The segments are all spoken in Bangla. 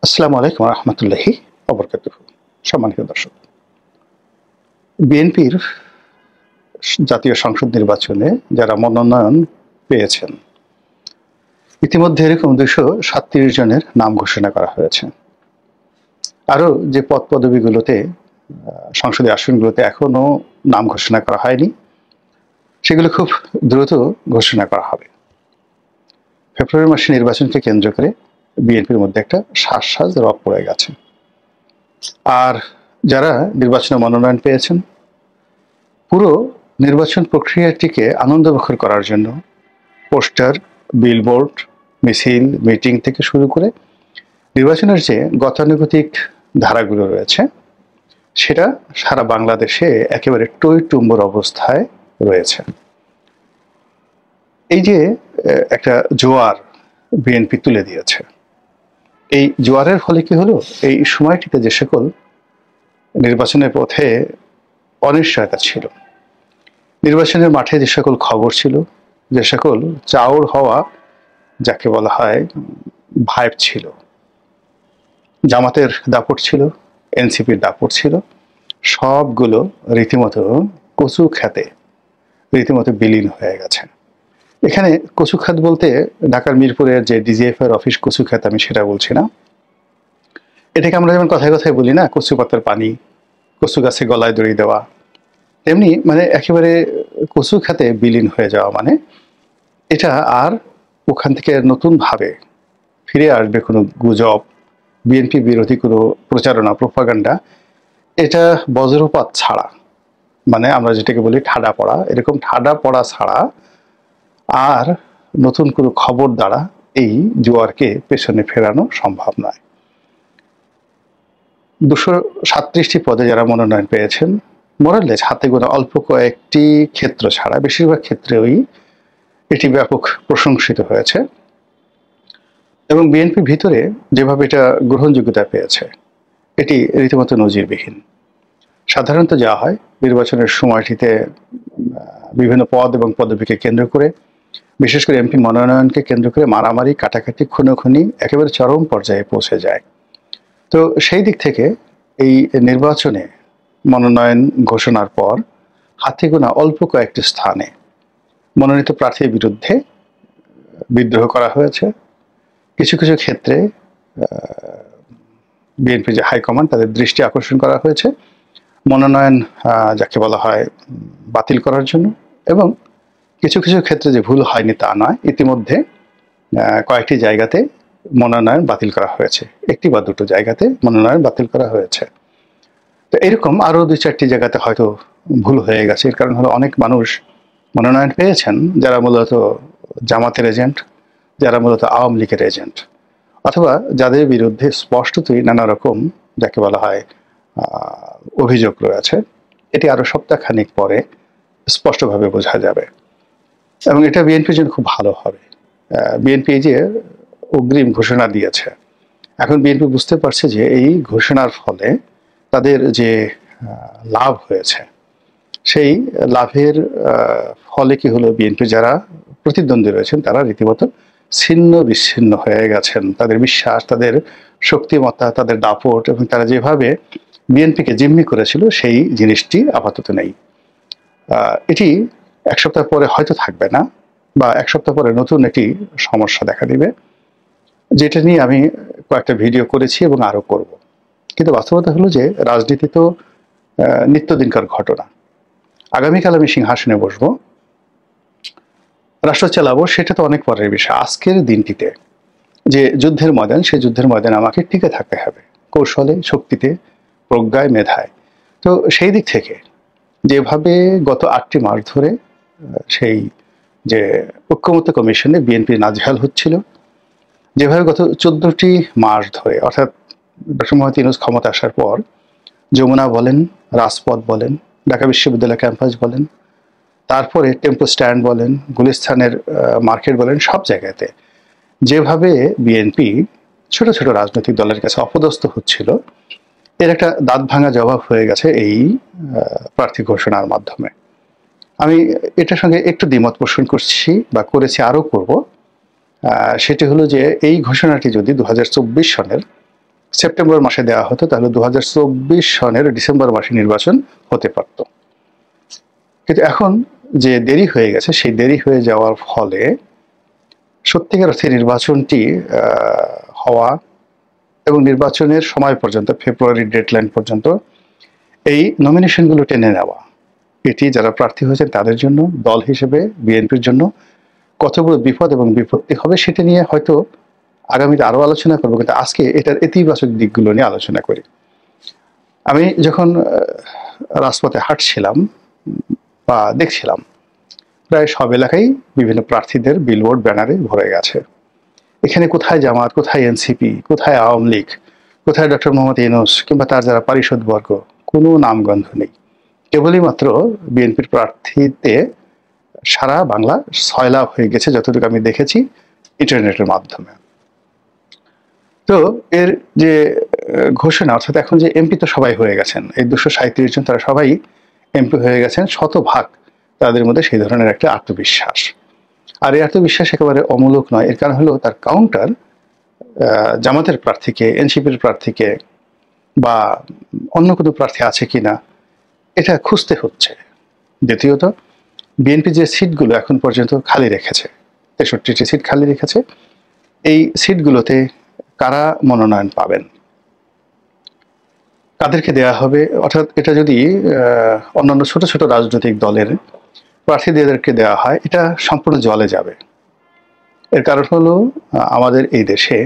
আসসালামু আলাইকুম রহমতুল্লাহি ওবরকাতুহু। সম্মানিত দর্শক, বিএনপির জাতীয় সংসদ নির্বাচনে যারা মনোনয়ন পেয়েছেন, ইতিমধ্যে এরকম 237 জনের নাম ঘোষণা করা হয়েছে। আরও যে পদ পদবিগুলোতে সংসদীয় আসনগুলোতে এখনো নাম ঘোষণা করা হয়নি, সেগুলো খুব দ্রুত ঘোষণা করা হবে। ফেব্রুয়ারি মাসে নির্বাচনকে কেন্দ্র করে বিএনপির মধ্যে একটা শ্বাস রব পড়ে গেছে। আর যারা নির্বাচনে মনোনয়ন পেয়েছেন, পুরো নির্বাচন প্রক্রিয়াটিকে আনন্দমুখর করার জন্য পোস্টার, বিলবোর্ড, মিছিল, মিটিং থেকে শুরু করে নির্বাচনের যে গতানুগতিক ধারাগুলো রয়েছে, সেটা সারা বাংলাদেশে একেবারে টইটুম্বর অবস্থায় রয়েছে। এই যে একটা জোয়ার বিএনপি তুলে দিয়েছে, এই জোয়ারের ফলে কি হলো, এই সময়টিতে যে সকল নির্বাচনের পথে অনিশ্চয়তা ছিল, নির্বাচনের মাঠে যে সকল খবর ছিল, যে সকল চাউর হওয়া যাকে বলা হয় ভাইব ছিল, জামাতের দাপট ছিল, এনসিপির দাপট ছিল, সবগুলো রীতিমতো কচু খাতে রীতিমতো বিলীন হয়ে গেছে। এখানে কচু খাত বলতে ঢাকার মিরপুরের যে ডিজিএফআই অফিস কচু খাত, আমি সেটা বলছি না। এটাকে আমরা যেমন কথায় কথায় বলি না, কচু পাতার পানি, কচু গাছে গলায় দড়ি দেওয়া, তেমনি মানে একেবারে কচু খাতে বিলীন হয়ে যাওয়া, মানে এটা আর ওখান থেকে নতুনভাবে ফিরে আসবে কোনো গুজব, বিএনপি বিরোধী কোনো প্রচারণা, প্রোপাগান্ডা, এটা বজ্রপাত ছাড়া, মানে আমরা যেটাকে বলি ঠাডা পড়া, এরকম ঠাডা পড়া ছাড়া আর নতুন কোনো খবর দ্বারা এই জোয়ারকে পেছনে ফেরানো সম্ভব নয়। 237টি পদে যারা মনোনয়ন পেয়েছেন, মোরালেস হাতে গোনা অল্প কয়েকটি ক্ষেত্র ছাড়া বেশিরভাগ ক্ষেত্রেই এটি ব্যাপক প্রশংসিত হয়েছে এবং বিএনপির ভিতরে যেভাবে এটা গ্রহণযোগ্যতা পেয়েছে, এটি রীতিমতো নজিরবিহীন। সাধারণত যা হয়, নির্বাচনের সময়টিতে বিভিন্ন পদ এবং পদবিকে কেন্দ্র করে, বিশেষ করে এমপি মনোনয়নকে কেন্দ্র করে মারামারি, কাটাকাটি, খুনোখুনি একেবারে চরম পর্যায়ে পৌঁছে যায়। তো সেই দিক থেকে এই নির্বাচনে মনোনয়ন ঘোষণার পর হাতে গোনা অল্প কয়েকটি স্থানে মনোনীত প্রার্থীর বিরুদ্ধে বিদ্রোহ করা হয়েছে। কিছু কিছু ক্ষেত্রে বিএনপি যে হাইকমান্ড, তাদের দৃষ্টি আকর্ষণ করা হয়েছে মনোনয়ন যাকে বলা হয় বাতিল করার জন্য, এবং কিছু কিছু ক্ষেত্রে যে ভুল হয়নি তা নয়, ইতিমধ্যে কয়েকটি জায়গাতে মনোনয়ন বাতিল করা হয়েছে, একটি বা দুটো জায়গাতে মনোনয়ন বাতিল করা হয়েছে। তো এরকম আরও 2-4টি জায়গাতে হয়তো ভুল হয়ে গেছে। এর কারণ হলো অনেক মানুষ মনোনয়ন পেয়েছেন যারা মূলত জামাতের এজেন্ট, যারা মূলত আওয়ামী লীগের এজেন্ট, অথবা যাদের বিরুদ্ধে স্পষ্টতই নানা রকম যাকে বলা হয় অভিযোগ রয়েছে। এটি আরও সপ্তাহখানিক পরে স্পষ্টভাবে বোঝা যাবে এবং এটা বিএনপির জন্য খুব ভালো হবে। বিএনপি যে অগ্রিম ঘোষণা দিয়েছে, এখন বিএনপি বুঝতে পারছে যে এই ঘোষণার ফলে তাদের যে লাভ হয়েছে, সেই লাভের ফলে কি হলো, বিএনপি যারা প্রতিদ্বন্দ্বী রয়েছেন তারা রীতিমতো ছিন্ন বিচ্ছিন্ন হয়ে গেছেন। তাদের বিশ্বাস, তাদের শক্তিমত্তা, তাদের দাপট এবং তারা যেভাবে বিএনপিকে জিম্মি করেছিল, সেই জিনিসটি আপাতত নেই। এটি এক সপ্তাহ পরে হয়তো থাকবে না, বা এক সপ্তাহ পরে নতুন একটি সমস্যা দেখা দিবে, যেটা নিয়ে আমি কয়েকটা ভিডিও করেছি এবং আরও করব। কিন্তু বাস্তবতা হলো যে রাজনীতি তো নিত্যদিনকার ঘটনা। আগামীকাল আমি সিংহাসনে বসবো, রাষ্ট্র চালাবো, সেটা তো অনেক পরের বিষয়। আজকের দিনটিতে যে যুদ্ধের ময়দান, সেই যুদ্ধের ময়দানে আমাকে টিকে থাকতে হবে কৌশলে, শক্তিতে, প্রজ্ঞায়, মেধায়। তো সেই দিক থেকে যেভাবে গত 8টি মাস ধরে সেই যে ঐক্যমত্য কমিশনে বিএনপি নাজেহাল হচ্ছিল, যেভাবে গত 14টি মাস ধরে, অর্থাৎ ডক্টর মোহাম্মদ ইউনূস ক্ষমতা আসার পর যমুনা বলেন, রাজপথ বলেন, ঢাকা বিশ্ববিদ্যালয় ক্যাম্পাস বলেন, তারপরে টেম্পো স্ট্যান্ড বলেন, গুলিস্তানের মার্কেট বলেন, সব জায়গাতে যেভাবে বিএনপি ছোট ছোট রাজনৈতিক দলের কাছে অপদস্থ হচ্ছিল, এর একটা দাঁত ভাঙা জবাব হয়ে গেছে এই প্রার্থী ঘোষণার মাধ্যমে। আমি এটার সঙ্গে একটু দ্বিমত পোষণ করছি বা করেছি, আরও করব। সেটি হলো যে এই ঘোষণাটি যদি 2024 সনের সেপ্টেম্বর মাসে দেওয়া হতো, তাহলে 2024 সনের ডিসেম্বর মাসে নির্বাচন হতে পারত। কিন্তু এখন যে দেরি হয়ে গেছে, সেই দেরি হয়ে যাওয়ার ফলে সত্যিকার অর্থে নির্বাচনটি হওয়া এবং নির্বাচনের সময় পর্যন্ত, ফেব্রুয়ারি ডেডলাইন পর্যন্ত এই নমিনেশনগুলো টেনে নেওয়া, এটি যারা প্রার্থী হয়েছেন তাদের জন্য, দল হিসেবে বিএনপির জন্য কত বড় বিপদ এবং বিপত্তি হবে সেটা নিয়ে হয়তো আগামীতে আরও আলোচনা করবো, কিন্তু আজকে এটার ইতিবাচক দিকগুলো নিয়ে আলোচনা করি। আমি যখন রাজপথে হাঁটছিলাম বা দেখছিলাম, প্রায় সব এলাকায় বিভিন্ন প্রার্থীদের বিলবোর্ড ব্যানারে ভরে গেছে। এখানে কোথায় জামাত, কোথায় এনসিপি, কোথায় আওয়ামী লীগ, কোথায় ডক্টর মোহাম্মদ ইউনূস কিংবা তার যারা পারিষদবর্গ, কোনো নামগন্ধ নেই। কেবলই মাত্র বিএনপির প্রার্থীতে সারা বাংলা সয়লাভ হয়ে গেছে, যতটুকু আমি দেখেছি ইন্টারনেটের মাধ্যমে। তো এর যে ঘোষণা, অর্থাৎ এখন যে এমপি তো সবাই হয়ে গেছেন, এই 237 জন তারা সবাই এমপি হয়ে গেছেন, শতভাগ তাদের মধ্যে সেই ধরনের একটা আত্মবিশ্বাস। আর এই আত্মবিশ্বাস একেবারে অমূলক নয়। এর কারণ হলো তার কাউন্টার জামাতের প্রার্থীকে, এনসিপির প্রার্থীকে বা অন্য কোনো প্রার্থী আছে কিনা এটা খুঁজতে হচ্ছে। দ্বিতীয়ত, বিএনপি যে সিটগুলো এখন পর্যন্ত খালি রেখেছে, 63টি সিট খালি রেখেছে, এই সিটগুলোতে কারা মনোনয়ন পাবেন, কাদেরকে দেয়া হবে, অর্থাৎ এটা যদি অন্যান্য ছোট ছোট রাজনৈতিক দলের প্রার্থীদেরকে দেওয়া হয়, এটা সম্পূর্ণ জলে যাবে। এর কারণ হলো আমাদের এই দেশে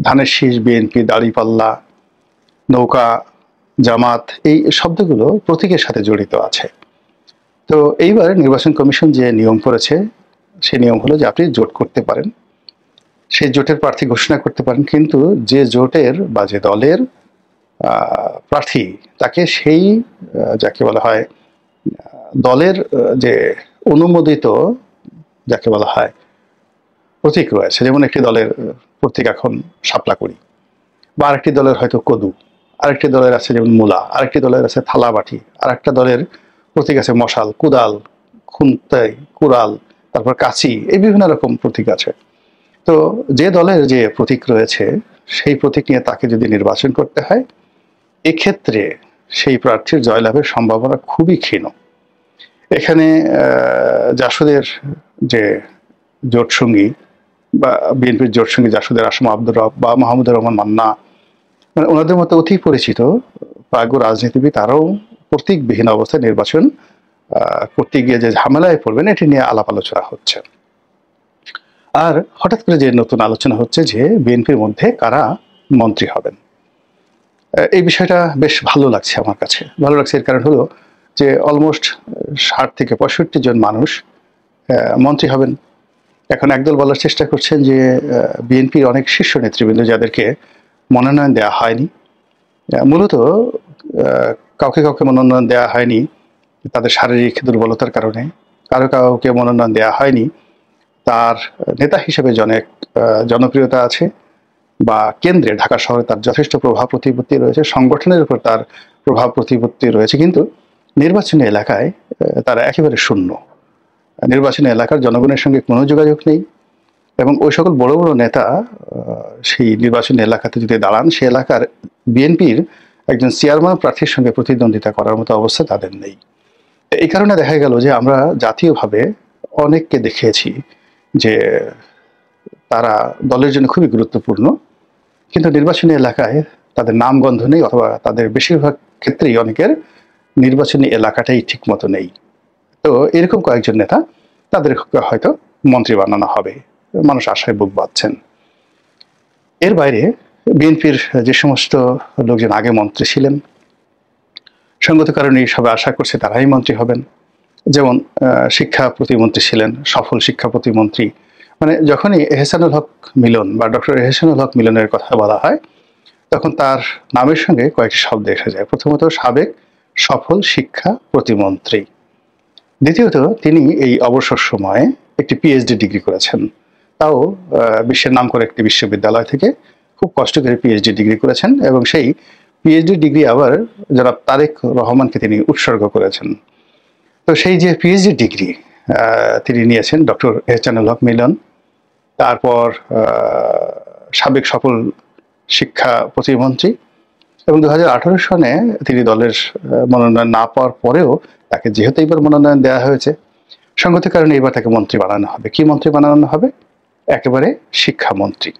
ধানের শীষ, বিএনপি, দাড়িপাল্লা, নৌকা, জামাত, এই শব্দগুলো প্রতীকের সাথে জড়িত আছে। তো এইবার নির্বাচন কমিশন যে নিয়ম করেছে, সেই নিয়ম হলো যে আপনি জোট করতে পারেন, সেই জোটের প্রার্থী ঘোষণা করতে পারেন, কিন্তু যে জোটের বা যে দলের প্রার্থী তাকে সেই যাকে বলা হয় দলের যে অনুমোদিত যাকে বলা হয় প্রতীক রয়েছে, যেমন একটি দলের প্রতীক এখন শাপলা করি, বা আরেকটি দলের হয়তো কদু, আরেকটি দলের আছে যেমন মূলা, আরেকটি দলের আছে থালাবাটি, আরেকটা দলের প্রতীক আছে মশাল, কুদাল, খুন্তাই, কুড়াল, তারপর কাঁচি, এই বিভিন্ন রকম প্রতীক আছে। তো যে দলের যে প্রতীক রয়েছে সেই প্রতীক নিয়ে তাকে যদি নির্বাচন করতে হয়, এক্ষেত্রে সেই প্রার্থীর জয়লাভের সম্ভাবনা খুবই ক্ষীণ। এখানে জাসদের যে জোটসঙ্গী বা বিএনপির জোটসঙ্গী জাসদের আসম আব্দুর রব বা মাহমুদুর রহমান মান্না, মানে ওনাদের মতো অতি পরিচিত প্রাজ্ঞ রাজনীতিবিদ, তারাও প্রতীকবিহীন অবস্থায় নির্বাচন করতে গিয়ে যে ঝামেলায় পড়বেন এটি নিয়ে আলাপ আলোচনা হচ্ছে। আর হঠাৎ করে যে নতুন আলোচনা হচ্ছে যে বিএনপির মধ্যে কারা মন্ত্রী হবেন, এই বিষয়টা বেশ ভালো লাগছে আমার কাছে। ভালো লাগছে এর কারণ হলো যে অলমোস্ট 60 থেকে 65 জন মানুষ মন্ত্রী হবেন। এখন একদল বলার চেষ্টা করছেন যে বিএনপির অনেক শীর্ষ নেতৃবৃন্দ যাদেরকে মনোনয়ন দেওয়া হয়নি, মূলত কাউকে কাউকে মনোনয়ন দেওয়া হয়নি তাদের শারীরিক দুর্বলতার কারণে, কারো কাউকে মনোনয়ন দেওয়া হয়নি তার নেতা হিসেবে অনেক জনপ্রিয়তা আছে, বা কেন্দ্রে ঢাকা শহরে তার যথেষ্ট প্রভাব প্রতিপত্তি রয়েছে, সংগঠনের উপর তার প্রভাব প্রতিপত্তি রয়েছে, কিন্তু নির্বাচনী এলাকায় তারা একেবারে শূন্য। নির্বাচনী এলাকার জনগণের সঙ্গে কোনো যোগাযোগ নেই, এবং ওই সকল বড় বড় নেতা সেই নির্বাচনী এলাকাতে যদি দাঁড়ান, সে এলাকার বিএনপির একজন চেয়ারম্যান প্রার্থীর সঙ্গে প্রতিদ্বন্দ্বিতা করার মতো অবস্থা তাদের নেই। এই কারণে দেখা গেল যে আমরা জাতীয়ভাবে অনেককে দেখিয়েছি যে তারা দলের জন্য খুবই গুরুত্বপূর্ণ, কিন্তু নির্বাচনী এলাকায় তাদের নামগন্ধ নেই, অথবা তাদের বেশিরভাগ ক্ষেত্রেই অনেকের নির্বাচনী এলাকাটাই ঠিক মতো নেই। তো এরকম কয়েকজন নেতা, তাদের হয়তো মন্ত্রী বানানো হবে, মানুষ আশায় বুক বাঁধছেন। এর বাইরে বিএনপির যে সমস্ত লোকজন আগে মন্ত্রী ছিলেন, সঙ্গত কারণে সবাই আশা করছে তারাই মন্ত্রী হবেন। যেমন শিক্ষা প্রতিমন্ত্রী ছিলেন, সফল শিক্ষা প্রতিমন্ত্রী, মানে যখনই এহসানুল হক মিলন বা ডক্টর এহসানুল হক মিলনের কথা বলা হয়, তখন তার নামের সঙ্গে কয়েকটি শব্দ এসে যায়। প্রথমত সাবেক সফল শিক্ষা প্রতিমন্ত্রী, দ্বিতীয়ত তিনি এই অবসর সময়ে একটি পিএইচডি ডিগ্রি করেছেন, তাও বিশ্বের নাম করে একটি বিশ্ববিদ্যালয় থেকে খুব কষ্ট করে পিএইচডি ডিগ্রি করেছেন, এবং সেই পিএইচডি ডিগ্রি আবার জনাব তারেক রহমানকে তিনি উৎসর্গ করেছেন। তো সেই যে পিএইচডি ডিগ্রি তিনি নিয়েছেন ডক্টর এহসানুল হক মিলন, তারপর সাবেক সফল শিক্ষা প্রতিমন্ত্রী, এবং 2018 সনে তিনি দলের মনোনয়ন না পাওয়ার পরেও তাকে যেহেতু এবার মনোনয়ন দেওয়া হয়েছে, সঙ্গত কারণে এবার তাকে মন্ত্রী বানানো হবে। কি মন্ত্রী বানানো হবে? একেবারে শিক্ষামন্ত্রী।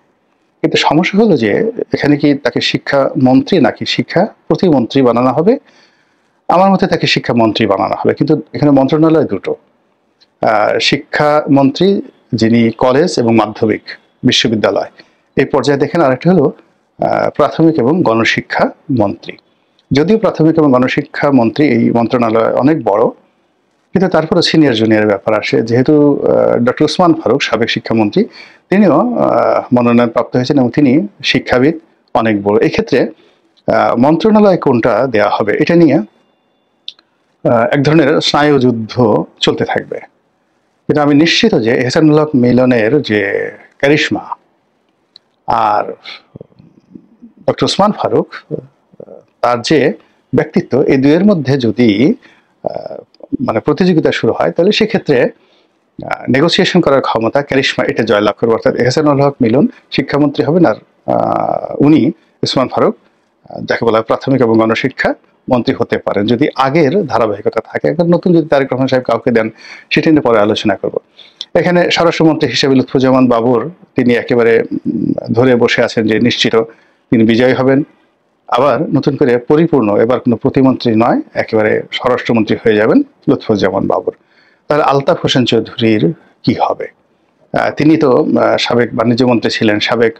কিন্তু সমস্যা হলো যে এখানে কি তাকে শিক্ষামন্ত্রী নাকি শিক্ষা প্রতিমন্ত্রী বানানো হবে? আমার মতে তাকে শিক্ষামন্ত্রী বানানো হবে, কিন্তু এখানে মন্ত্রণালয় দুটো। শিক্ষামন্ত্রী যিনি কলেজ এবং মাধ্যমিক বিশ্ববিদ্যালয় এই পর্যায়ে দেখেন, আরেকটা হলো প্রাথমিক এবং গণশিক্ষা মন্ত্রী। যদিও প্রাথমিক এবং গণশিক্ষা মন্ত্রী এই মন্ত্রণালয় অনেক বড়, কিন্তু তারপরে সিনিয়র জুনিয়র ব্যাপার আসে। যেহেতু ডক্টর ওসমান ফারুক সাবেক শিক্ষামন্ত্রী, তিনিও মনোনয়ন প্রাপ্ত হয়েছেন এবং তিনি শিক্ষাবিদ অনেক বড়। এই ক্ষেত্রে মন্ত্রণালয় কোনটা দেয়া হবে এটা নিয়ে এক ধরনের স্নায়ুযুদ্ধ চলতে থাকবে। কিন্তু আমি নিশ্চিত যে এহসানুল হক মিলনের যে ক্যারিশমা আর ডক্টর ওসমান ফারুক তার যে ব্যক্তিত্ব, এই দুয়ের মধ্যে যদি মানে প্রতিযোগিতা শুরু হয়, তাহলে সেক্ষেত্রে নেগোসিয়েশন করার ক্ষমতা, ক্যারিশমা এটা জয়লাভ করবে। অর্থাৎ এহসানুল হক মিলন শিক্ষামন্ত্রী হবেন আর উনি ওসমান ফারুক যাকে বলা হয় প্রাথমিক এবং গণশিক্ষা মন্ত্রী হতে পারেন, যদি আগের ধারাবাহিকতা থাকে। একবার নতুন যদি তারেক রহমান সাহেব কাউকে দেন সেটা নিয়ে পরে আলোচনা করব। এখানে স্বরাষ্ট্রমন্ত্রী হিসেবে লুৎফুজ্জামান বাবর তিনি একেবারে ধরে বসে আছেন যে নিশ্চিত তিনি বিজয়ী হবেন। আবার নতুন করে পরিপূর্ণ এবার কোনো প্রতিমন্ত্রী নয়, একেবারে স্বরাষ্ট্রমন্ত্রী হয়ে যাবেন লুৎফুজ্জামান বাবর। তাহলে আলতাফ হোসেন চৌধুরীর কি হবে? তিনি তো সাবেক বাণিজ্য মন্ত্রী ছিলেন, সাবেক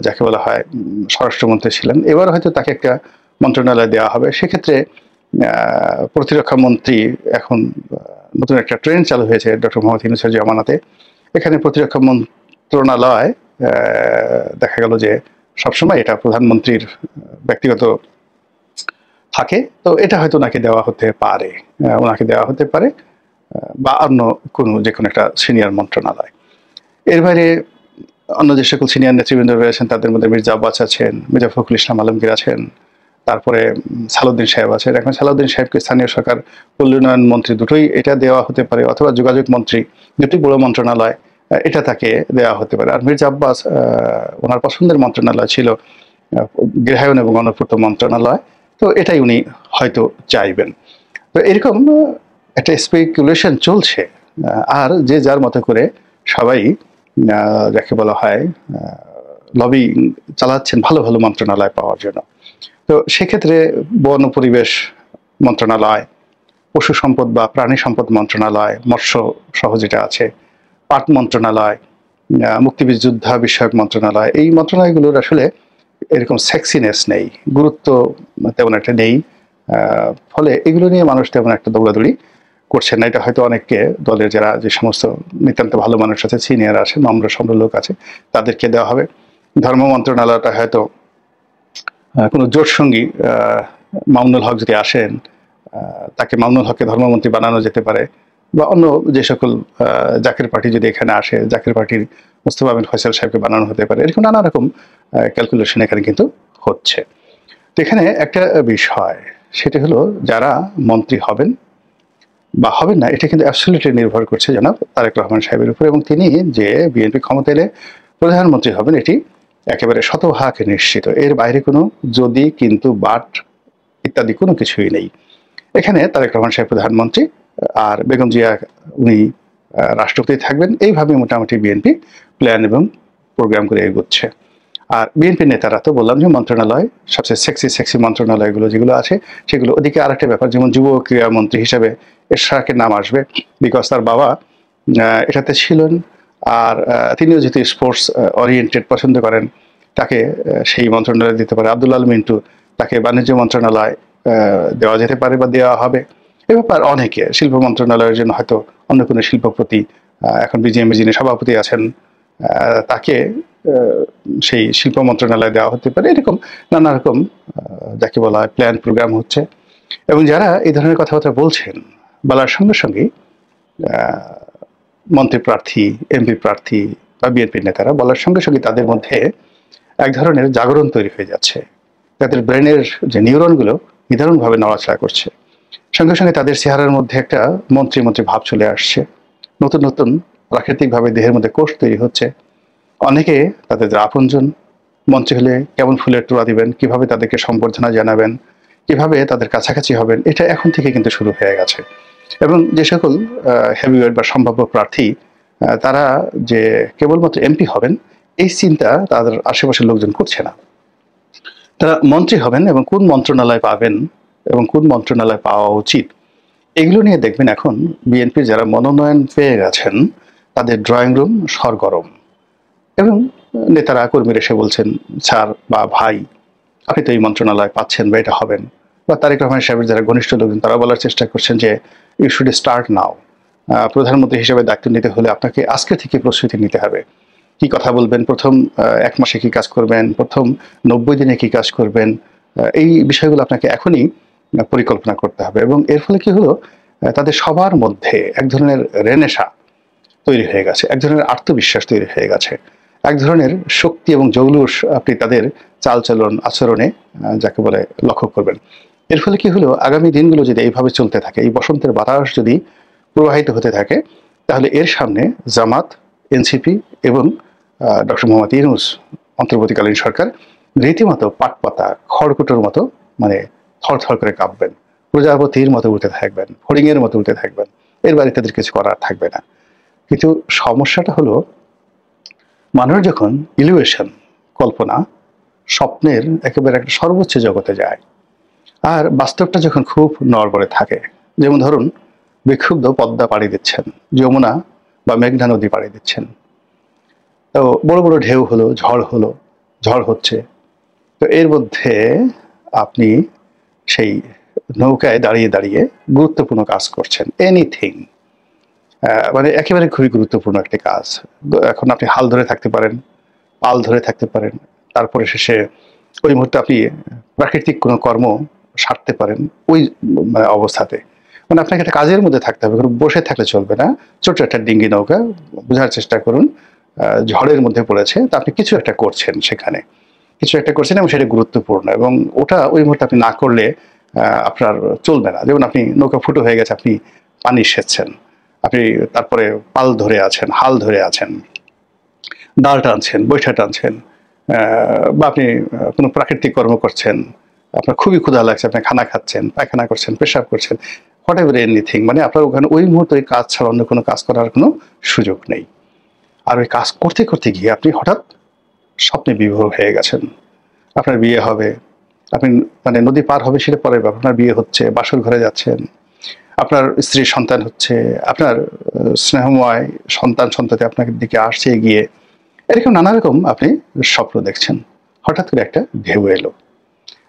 যাকে বলা হয় স্বরাষ্ট্রমন্ত্রী ছিলেন। এবার হয়তো তাকে একটা মন্ত্রণালয় দেওয়া হবে। সেক্ষেত্রে প্রতিরক্ষা মন্ত্রী এখন নতুন একটা ট্রেন্ড চালু হয়েছে ডক্টর মোহাম্মদ ইউনূসের জামানাতে। এখানে প্রতিরক্ষা মন্ত্রণালয় দেখা গেল যে সবসময় এটা প্রধানমন্ত্রীর ব্যক্তিগত থাকে, তো এটা হয়তো ওনাকে দেওয়া হতে পারে বা অন্য যে কোনো একটা সিনিয়র মন্ত্রণালয়। এর বাইরে অন্য যে সকল সিনিয়র নেতৃবৃন্দ রয়েছেন তাদের মধ্যে মির্জা আব্বাস আছেন, মির্জা ফখরুল ইসলাম আলমগীর আছেন, তারপরে সালাউদ্দিন সাহেব আছেন। এখন সালাউদ্দিন সাহেবকে স্থানীয় সরকার পল্লী উন্নয়ন মন্ত্রী দুটোই এটা দেওয়া হতে পারে, অথবা যোগাযোগ মন্ত্রী, দুটি বড় মন্ত্রণালয়, এটা তাকে দেওয়া হতে পারে। আর মির্জা আব্বাস ওনার পছন্দের মন্ত্রণালয় ছিল গৃহায়ন এবং গণপূর্ত মন্ত্রণালয়, তো এটাই উনি হয়তো চাইবেন। তো এরকম একটা স্পেকুলেশন চলছে, আর যে যার মতো করে সবাই যাকে বলা হয় লবি চালাচ্ছেন ভালো ভালো মন্ত্রণালয় পাওয়ার জন্য। তো সেক্ষেত্রে বন পরিবেশ মন্ত্রণালয়, পশু সম্পদ বা প্রাণী সম্পদ মন্ত্রণালয়, মৎস্য সহ যেটা আছে, পাট মন্ত্রণালয়, মুক্তিযুদ্ধ যোদ্ধা বিষয়ক মন্ত্রণালয়, এই মন্ত্রণালয়গুলোর আসলে এরকম সেক্সিনেস নেই, গুরুত্ব তেমন একটা নেই। ফলে এগুলো নিয়ে মানুষ তেমন একটা দৌড়াদৌড়ি করছে না। এটা হয়তো অনেককে দলের যারা যে সমস্ত নিতান্ত ভালো মানুষ আছে, সিনিয়র আছে, নম্র সম্র লোক আছে, তাদেরকে দেওয়া হবে। ধর্ম মন্ত্রণালয়টা হয়তো কোনো জোট সঙ্গী মামুনুল হক যদি আসেন, তাকে মামুনুল হককে ধর্মমন্ত্রী বানানো যেতে পারে, বা অন্য যে সকল জাকের পার্টি যদি এখানে আসে, জাকের পার্টির মুস্তফা বিন ফয়সাল সাহেবকে বানানো হতে পারে। এরকম নানা রকম ক্যালকুলেশন এখানে কিন্তু হচ্ছে। তো এখানে একটা বিষয়, সেটা হলো যারা মন্ত্রী হবেন বা হবেন না, এটা কিন্তু অ্যাবসলিউটলি নির্ভর করছে জনাব তারেক রহমান সাহেবের উপর, এবং তিনি যে বিএনপি ক্ষমতা এলে প্রধানমন্ত্রী হবেন এটি একেবারে শতভাগ নিশ্চিত। এর বাইরে কোনো যদি, কিন্তু, বাট ইত্যাদি কোনো কিছুই নেই। এখানে তারেক রহমান সাহেব প্রধানমন্ত্রী আর বেগম জিয়া উনি রাষ্ট্রপতি থাকবেন, এইভাবে মোটামুটি বিএনপি প্ল্যান এবং প্রোগ্রাম করে এগোচ্ছে। আর বিএনপি নেতারা তো বললাম যে মন্ত্রণালয়, সবচেয়ে সেক্সি মন্ত্রণালয়গুলো যেগুলো আছে সেগুলো। ওদিকে আরেকটা ব্যাপার, যেমন যুব ক্রীড়া মন্ত্রী হিসাবে এরশাদের নাম আসবে, বিকজ তার বাবা এটাতে ছিলেন, আর তিনিও যেহেতু স্পোর্টস ওরিয়েন্টেড পছন্দ করেন, তাকে সেই মন্ত্রণালয় দিতে পারে। আব্দুল আল মিন্টু, তাকে বাণিজ্য মন্ত্রণালয় দেওয়া যেতে পারে বা দেওয়া হবে। এ ব্যাপার অনেকে, শিল্প মন্ত্রণালয়ের জন্য হয়তো অন্য কোনো শিল্পপতি, এখন বিজিএমএ যিনি সভাপতি আছেন তাকে সেই শিল্প মন্ত্রণালয় দেওয়া হতে পারে। এরকম নানা রকম যাকে বলা হয় প্ল্যান প্রোগ্রাম হচ্ছে, এবং যারা এই ধরনের কথাবার্তা বলছেন বলার সঙ্গে সঙ্গে মন্ত্রী প্রার্থী, এমপি প্রার্থী বা বিএনপি নেতারা বলার সঙ্গে সঙ্গে তাদের মধ্যে এক ধরনের জাগরণ তৈরি হয়ে যাচ্ছে। তাদের ব্রেনের যে নিউরনগুলো নিদারুণভাবে নড়াচড়া করছে, সঙ্গে সঙ্গে তাদের চেহারার মধ্যে একটা মন্ত্রী ভাব চলে আসছে। নতুন নতুন প্রাকৃতিকভাবে দেহের মধ্যে কোষ তৈরি হচ্ছে। অনেকে তাদের আপনজন মঞ্চে হলে কেমন ফুলের তোড়া দিবেন, কিভাবে তাদেরকে সম্বর্ধনা জানাবেন, কিভাবে তাদের কাছাকাছি হবেন, এটা এখন থেকে কিন্তু শুরু হয়ে গেছে। এবং যে সকল হেভিওয়েট বা সম্ভাব্য প্রার্থী তারা যে কেবলমাত্র এমপি হবেন এই চিন্তা তাদের আশেপাশের লোকজন করছে না। তারা মন্ত্রী হবেন এবং কোন মন্ত্রণালয় পাবেন এবং কোন মন্ত্রণালয় পাওয়া উচিত এগুলো নিয়ে দেখবেন এখন বিএনপির যারা মনোনয়ন পেয়ে গেছেন তাদের ড্রয়িং রুম সরগরম। এবং নেতারা কর্মীরা এসে বলছেন, স্যার বা ভাই আপনি তো এই মন্ত্রণালয় পাচ্ছেন বা এটা হবেন, বা তারেক রহমান সাহেবের যারা ঘনিষ্ঠ লোকজন তারা বলার চেষ্টা করছেন যে ইউ শুড স্টার্ট নাও, প্রধানমন্ত্রী হিসেবে দায়িত্ব নিতে হলে আপনাকে আজকে থেকে প্রস্তুতি নিতে হবে। কি কথা বলবেন, প্রথম 1 মাসে কি কাজ করবেন, প্রথম 90 দিনে কি কাজ করবেন, এই বিষয়গুলো আপনাকে এখনই পরিকল্পনা করতে হবে। এবং এর ফলে কি হলো, তাদের সবার মধ্যে এক ধরনের রেনেশা তৈরি হয়ে গেছে, এক ধরনের আত্মবিশ্বাস তৈরি হয়ে গেছে, এক ধরনের শক্তি এবং জৌলুস আপনি তাদের চালচলন আচরণে যাকে বলে লক্ষ্য করবেন। এর ফলে কি হলো, আগামী দিনগুলো যদি এইভাবে চলতে থাকে, এই বসন্তের বাতাস যদি প্রবাহিত হতে থাকে, তাহলে এর সামনে জামাত, এনসিপি এবং ডক্টর মোহাম্মদ ইউনূস অন্তর্বর্তীকালীন সরকার রীতিমতো পাটপাতা খড়কুটোর মতো মানে থরথর করে কাঁপবেন, প্রজাপতির মতো উঠে থাকবেন, ফড়িংয়ের মতো উঠে থাকবেন, এর বাইরে তাদের কিছু করার থাকবে না। কিন্তু সমস্যাটা হলো, মানুষ যখন ইলিউশন কল্পনা স্বপ্নের একেবারে একটা সর্বোচ্চ জগতে যায় আর বাস্তবটা যখন খুব নড়বড়ে থাকে, যেমন ধরুন বিক্ষুব্ধ পদ্মা পাড়ি দিচ্ছেন, যমুনা বা মেঘনা নদী পাড়ি দিচ্ছেন, তো বড় বড় ঢেউ হলো, ঝড় হচ্ছে, তো এর মধ্যে আপনি সেই নৌকায় দাঁড়িয়ে দাঁড়িয়ে গুরুত্বপূর্ণ কাজ করছেন, এনিথিং, মানে একেবারে খুবই গুরুত্বপূর্ণ একটি কাজ। এখন আপনি হাল ধরে থাকতে পারেন, পাল ধরে থাকতে পারেন, তারপরে শেষে ওই মুহূর্তে আপনি প্রাকৃতিক কোনো কর্ম সারতে পারেন ওই মানে অবস্থাতে। মানে আপনাকে একটা কাজের মধ্যে থাকতে হবে, বসে থাকলে চলবে না। ছোট্ট একটা ডিঙ্গি নৌকা, বোঝার চেষ্টা করুন, ঝড়ের মধ্যে পড়েছে, তা আপনি কিছু একটা করছেন, সেখানে কিছু একটা করছেন এবং সেটা গুরুত্বপূর্ণ, এবং ওটা ওই মুহূর্তে আপনি না করলে আপনার চলবে না। যেমন আপনি নৌকা ফুটো হয়ে গেছে, আপনি পানি সেচছেন, আপনি তারপরে পাল ধরে আছেন, হাল ধরে আছেন, দাঁড় টানছেন, বৈঠা টানছেন, বা আপনি কোনো প্রাকৃতিক কর্ম করছেন, আপনার খুবই ক্ষুধা লাগছে, আপনি খানা খাচ্ছেন, পায়খানা করছেন, পেশাব করছেন, হোয়াট এভার এনিথিং, মানে আপনার ওখানে ওই মুহূর্তে ওই কাজ ছাড়া অন্য কোনো কাজ করার কোনো সুযোগ নেই। আর ওই কাজ করতে করতে গিয়ে আপনি হঠাৎ স্বপ্নে বিভোর হয়ে গেছেন, আপনার বিয়ে হবে, আপনি মানে নদী পার হবে সেটা পরের ব্যাপার, আপনার বিয়ে হচ্ছে, বাসর ঘরে যাচ্ছেন, আপনার স্ত্রীর সন্তান হচ্ছে, আপনার স্নেহময় সন্তান সন্ততি আপনার দিকে আসছে এগিয়ে, এরকম নানা রকম আপনি স্বপ্ন দেখছেন। হঠাৎ করে একটা ঢেউ এলো,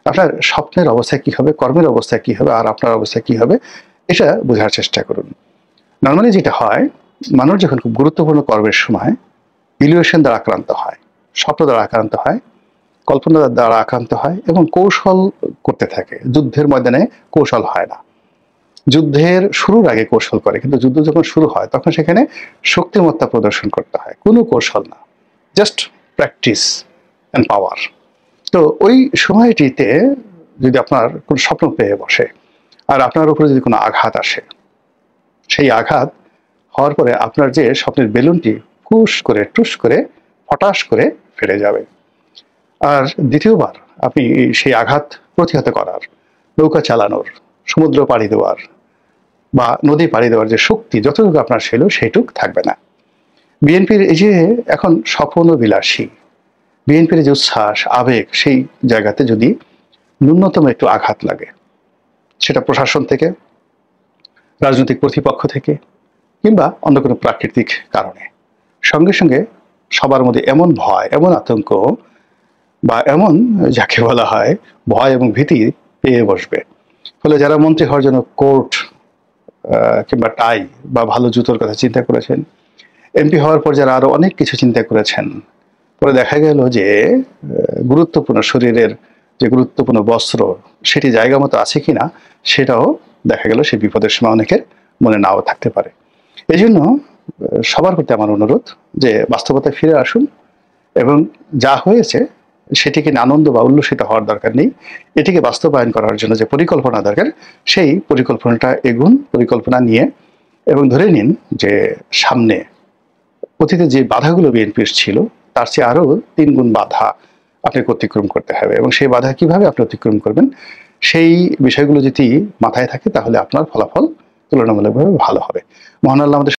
আপনার স্বপ্নের অবস্থায় কি হবে, কর্মের অবস্থায় কি হবে, আর আপনার অবস্থায় কি হবে, এটা বোঝার চেষ্টা করুন। নর্মালি যেটা হয়, মানুষ যখন খুব গুরুত্বপূর্ণ কর্মের সময় ইলিউশন দ্বারা আক্রান্ত হয়, স্বপ্ন দ্বারা আক্রান্ত হয়, কল্পনা দ্বারা আক্রান্ত হয় এবং কৌশল করতে থাকে। যুদ্ধের ময়দানে কৌশল হয় না, যুদ্ধের শুরুর আগে কৌশল করে, কিন্তু যুদ্ধ যখন শুরু হয় তখন সেখানে শক্তিমত্তা প্রদর্শন করতে হয়, কোনো কৌশল না, জাস্ট প্র্যাকটিস অ্যান্ড পাওয়ার। তো ওই সময়টিতে যদি আপনার কোনো স্বপ্ন পেয়ে বসে আর আপনার উপরে যদি কোনো আঘাত আসে, সেই আঘাত হওয়ার পরে আপনার যে স্বপ্নের বেলুনটি ফুস করে টুস করে ফটাস করে ফেটে যাবে। আর দ্বিতীয়বার আপনি সেই আঘাত প্রতিহত করার, নৌকা চালানোর, সমুদ্র পাড়ি দেওয়ার বা নদী পাড়ি দেওয়ার যে শক্তি যতটুকু আপনার ছিল সেইটুক থাকবে না। বিএনপির এই যে এখন স্বপ্ন বিলাসী, বিএনপির যে উচ্ছ্বাস আবেগ, সেই জায়গাতে যদি ন্যূনতম একটু আঘাত লাগে, সেটা প্রশাসন থেকে, রাজনৈতিক প্রতিপক্ষ থেকে কিংবা অন্য কোনো প্রাকৃতিক কারণে, সঙ্গে সঙ্গে সবার মধ্যে এমন ভয়, এমন আতঙ্ক বা এমন যাকে বলা হয় ভয় এবং ভীতি পেয়ে বসবে। ফলে যারা মন্ত্রী হওয়ার জন্য কোট কিংবা টাই বা ভালো জুতোর কথা চিন্তা করেছেন, এমপি হওয়ার পর যারা আরো অনেক কিছু চিন্তা করেছেন, পরে দেখা গেল যে গুরুত্বপূর্ণ শরীরের যে গুরুত্বপূর্ণ বস্ত্র সেটি জায়গা মতো আছে কিনা সেটাও দেখা গেল সে বিপদের সময় অনেকের মনে নাও থাকতে পারে। এই জন্য সবার প্রতি আমার অনুরোধ যে বাস্তবতায় ফিরে আসুন এবং যা হয়েছে সেটিকে আনন্দ বা উল্লসিত হওয়ার দরকার নেই, এটিকে বাস্তবায়ন করার জন্য যে পরিকল্পনা দরকার সেই পরিকল্পনাটা এগুন, পরিকল্পনা নিয়ে, এবং ধরে নিন যে সামনে অতীতে যে বাধাগুলো বিএনপির ছিল তার চেয়ে আরো 3 গুণ বাধা আপনাকে অতিক্রম করতে হবে, এবং সেই বাধা কিভাবে আপনি অতিক্রম করবেন সেই বিষয়গুলো যদি মাথায় থাকে তাহলে আপনার ফলাফল তুলনামূলকভাবে ভালো হবে। মহান আল্লাহ আমাদের